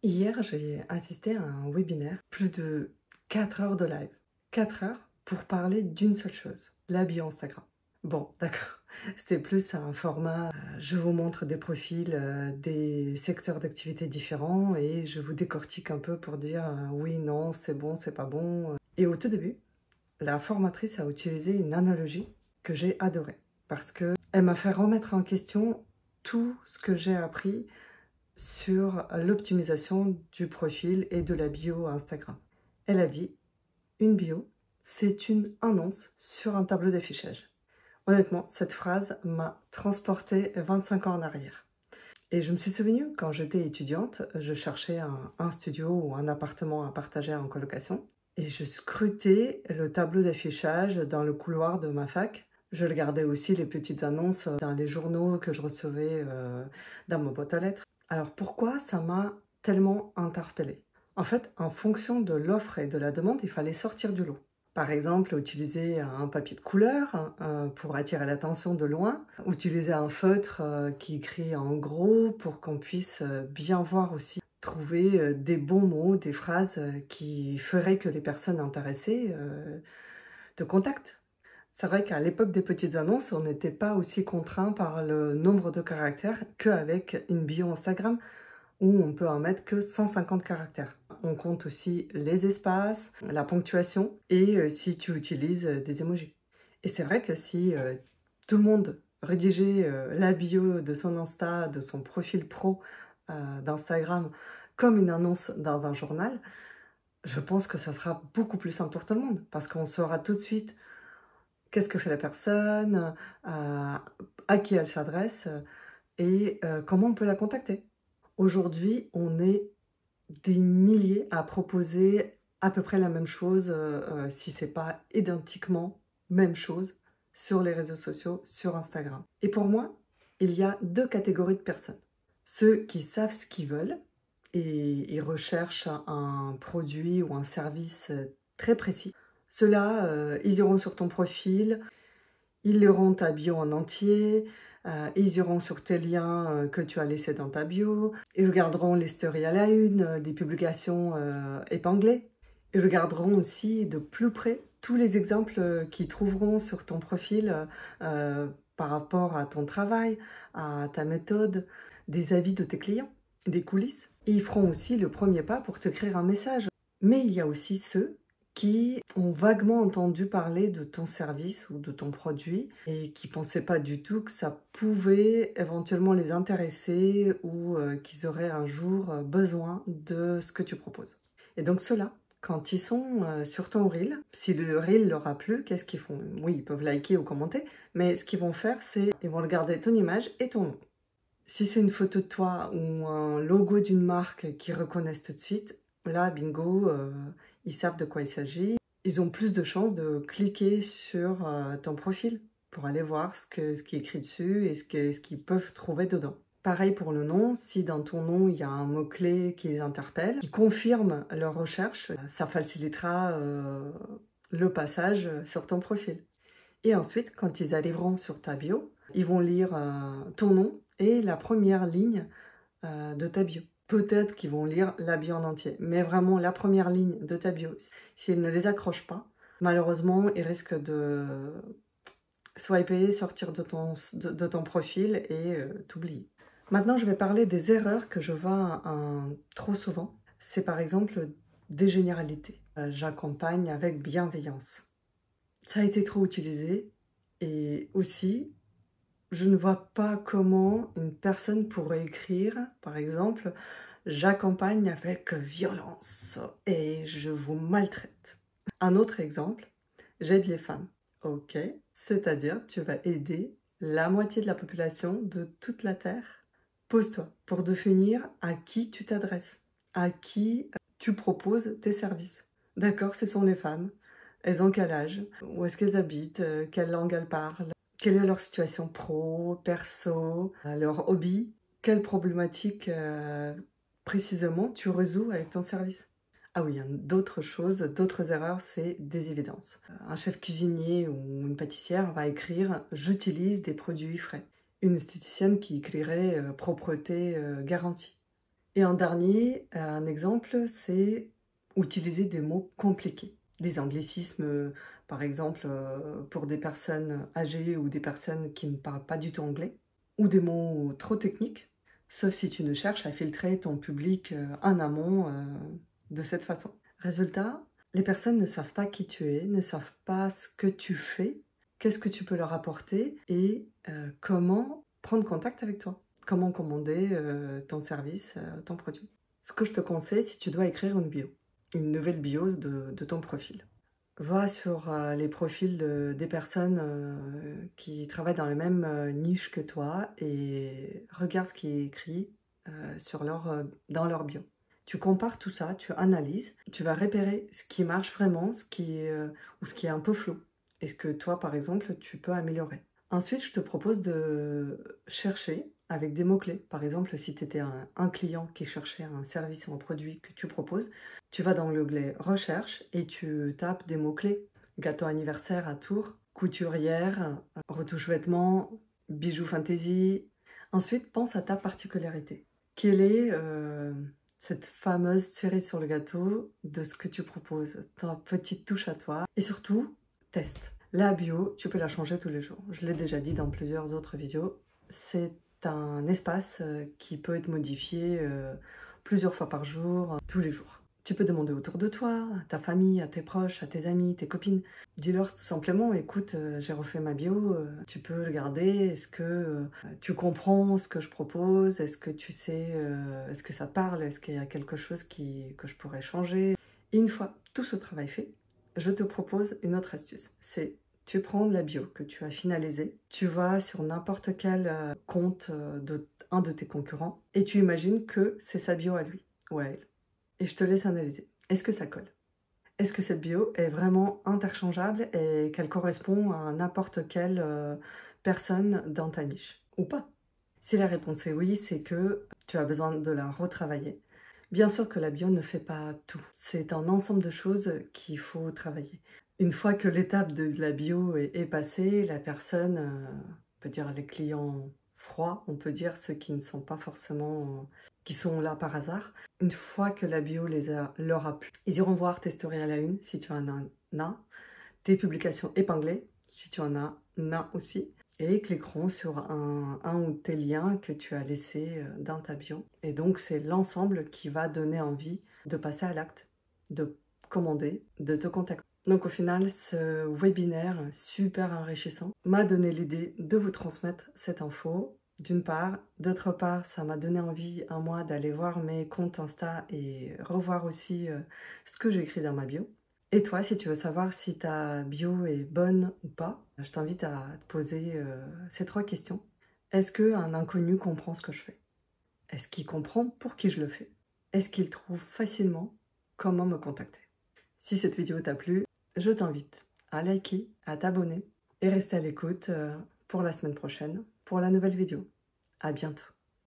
Hier, j'ai assisté à un webinaire, plus de 4 heures de live. 4 heures pour parler d'une seule chose, la bio Instagram. Bon, d'accord, c'était plus un format, je vous montre des profils, des secteurs d'activité différents et je vous décortique un peu pour dire oui, non, c'est bon, c'est pas bon. Et au tout début, la formatrice a utilisé une analogie que j'ai adorée parce qu'elle m'a fait remettre en question tout ce que j'ai appris sur l'optimisation du profil et de la bio Instagram. Elle a dit, une bio, c'est une annonce sur un tableau d'affichage. Honnêtement, cette phrase m'a transportée 25 ans en arrière. Et je me suis souvenue, quand j'étais étudiante, je cherchais un studio ou un appartement à partager en colocation. Et je scrutais le tableau d'affichage dans le couloir de ma fac. Je regardais aussi les petites annonces dans les journaux que je recevais dans ma boîte aux lettres. Alors pourquoi ça m'a tellement interpellée? En fait, en fonction de l'offre et de la demande, il fallait sortir du lot. Par exemple, utiliser un papier de couleur pour attirer l'attention de loin, utiliser un feutre qui écrit en gros pour qu'on puisse bien voir aussi, trouver des bons mots, des phrases qui feraient que les personnes intéressées te contactent. C'est vrai qu'à l'époque des petites annonces, on n'était pas aussi contraint par le nombre de caractères qu'avec une bio Instagram où on peut en mettre que 150 caractères. On compte aussi les espaces, la ponctuation et si tu utilises des emojis. Et c'est vrai que si tout le monde rédigeait la bio de son Insta, de son profil pro d'Instagram comme une annonce dans un journal, je pense que ça sera beaucoup plus simple pour tout le monde parce qu'on saura tout de suite qu'est-ce que fait la personne, à qui elle s'adresse et comment on peut la contacter. Aujourd'hui, on est des milliers à proposer à peu près la même chose, si ce n'est pas identiquement même chose, sur les réseaux sociaux, sur Instagram. Et pour moi, il y a deux catégories de personnes. Ceux qui savent ce qu'ils veulent et ils recherchent un produit ou un service très précis. Ceux-là, ils iront sur ton profil, ils liront ta bio en entier, ils iront sur tes liens que tu as laissés dans ta bio, ils regarderont les stories à la une, des publications épinglées. Ils regarderont aussi de plus près tous les exemples qu'ils trouveront sur ton profil par rapport à ton travail, à ta méthode, des avis de tes clients, des coulisses. Et ils feront aussi le premier pas pour t'écrire un message. Mais il y a aussi ceux qui ont vaguement entendu parler de ton service ou de ton produit et qui ne pensaient pas du tout que ça pouvait éventuellement les intéresser ou qu'ils auraient un jour besoin de ce que tu proposes. Et donc ceux-là, quand ils sont sur ton reel, si le reel leur a plu, qu'est-ce qu'ils font? Oui, ils peuvent liker ou commenter, mais ce qu'ils vont faire, c'est ils vont regarder ton image et ton nom. Si c'est une photo de toi ou un logo d'une marque qu'ils reconnaissent tout de suite, là, bingo, ils savent de quoi il s'agit. Ils ont plus de chances de cliquer sur ton profil pour aller voir ce qui est écrit dessus et ce qu'ils peuvent trouver dedans. Pareil pour le nom, si dans ton nom il y a un mot-clé qui les interpelle, qui confirme leur recherche, ça facilitera le passage sur ton profil. Et ensuite, quand ils arriveront sur ta bio, ils vont lire ton nom et la première ligne de ta bio. Peut-être qu'ils vont lire la bio en entier, mais vraiment la première ligne de ta bio, si elle ne les accroche pas, malheureusement, ils risquent de swiper, sortir de ton profil et t'oublier. Maintenant, je vais parler des erreurs que je vois trop souvent. C'est par exemple des généralités. J'accompagne avec bienveillance. Ça a été trop utilisé et aussi, je ne vois pas comment une personne pourrait écrire, par exemple, « J'accompagne avec violence et je vous maltraite ». Un autre exemple, « J'aide les femmes ». Ok, c'est-à-dire tu vas aider la moitié de la population de toute la Terre. Pose-toi pour définir à qui tu t'adresses, à qui tu proposes tes services. D'accord, ce sont les femmes. Elles ont quel âge? Où est-ce qu'elles habitent? Quelle langue elles parlent? Quelle est leur situation pro, perso, leur hobby? Quelle problématique précisément tu résous avec ton service? Ah oui, d'autres choses, d'autres erreurs, c'est des évidences. Un chef cuisinier ou une pâtissière va écrire « J'utilise des produits frais ». Une esthéticienne qui écrirait « Propreté garantie ». Et en dernier, un exemple, c'est utiliser des mots compliqués. Des anglicismes, par exemple, pour des personnes âgées ou des personnes qui ne parlent pas du tout anglais. Ou des mots trop techniques, sauf si tu ne cherches à filtrer ton public en amont de cette façon. Résultat, les personnes ne savent pas qui tu es, ne savent pas ce que tu fais, qu'est-ce que tu peux leur apporter et comment prendre contact avec toi, comment commander ton service, ton produit. Ce que je te conseille, si tu dois écrire une bio, une nouvelle bio de ton profil. Va sur les profils des personnes qui travaillent dans la même niche que toi et regarde ce qui est écrit dans leur bio. Tu compares tout ça, tu analyses, tu vas repérer ce qui marche vraiment, ou ce qui est un peu flou, et ce que toi, par exemple, tu peux améliorer. Ensuite, je te propose de chercher avec des mots-clés. Par exemple, si tu étais un client qui cherchait un service ou un produit que tu proposes, tu vas dans l'onglet recherche et tu tapes des mots-clés. Gâteau anniversaire à Tours, couturière, retouche vêtements, bijoux fantaisie. Ensuite, pense à ta particularité. Quelle est cette fameuse cerise sur le gâteau de ce que tu proposes, ta petite touche à toi. Et surtout, teste. La bio, tu peux la changer tous les jours. Je l'ai déjà dit dans plusieurs autres vidéos. C'est un espace qui peut être modifié plusieurs fois par jour, tous les jours. Tu peux demander autour de toi, à ta famille, à tes proches, à tes amis, tes copines. Dis-leur tout simplement, écoute, j'ai refait ma bio, tu peux le garder, est-ce que tu comprends ce que je propose, est-ce que tu sais, est-ce que ça parle, est-ce qu'il y a quelque chose que je pourrais changer. Et une fois tout ce travail fait, je te propose une autre astuce, c'est tu prends la bio que tu as finalisée, tu vas sur n'importe quel compte d'un de tes concurrents et tu imagines que c'est sa bio à lui ou à elle. Et je te laisse analyser. Est-ce que ça colle? Est-ce que cette bio est vraiment interchangeable et qu'elle correspond à n'importe quelle personne dans ta niche ou pas? Si la réponse est oui, c'est que tu as besoin de la retravailler. Bien sûr que la bio ne fait pas tout. C'est un ensemble de choses qu'il faut travailler. Une fois que l'étape de la bio est passée, la personne, on peut dire les clients froids, on peut dire ceux qui ne sont pas forcément, qui sont là par hasard, une fois que la bio leur a plu, ils iront voir tes stories à la une, si tu en as, tes publications épinglées, si tu en as aussi, et cliqueront sur un ou tes liens que tu as laissés dans ta bio. Et donc, c'est l'ensemble qui va donner envie de passer à l'acte, de commander, de te contacter. Donc au final, ce webinaire super enrichissant m'a donné l'idée de vous transmettre cette info. D'une part. D'autre part, ça m'a donné envie à moi d'aller voir mes comptes Insta et revoir aussi ce que j'ai écrit dans ma bio. Et toi, si tu veux savoir si ta bio est bonne ou pas, je t'invite à te poser ces 3 questions. Est-ce qu'un inconnu comprend ce que je fais? Est-ce qu'il comprend pour qui je le fais? Est-ce qu'il trouve facilement comment me contacter? Si cette vidéo t'a plu, je t'invite à liker, à t'abonner et rester à l'écoute pour la semaine prochaine pour la nouvelle vidéo. À bientôt.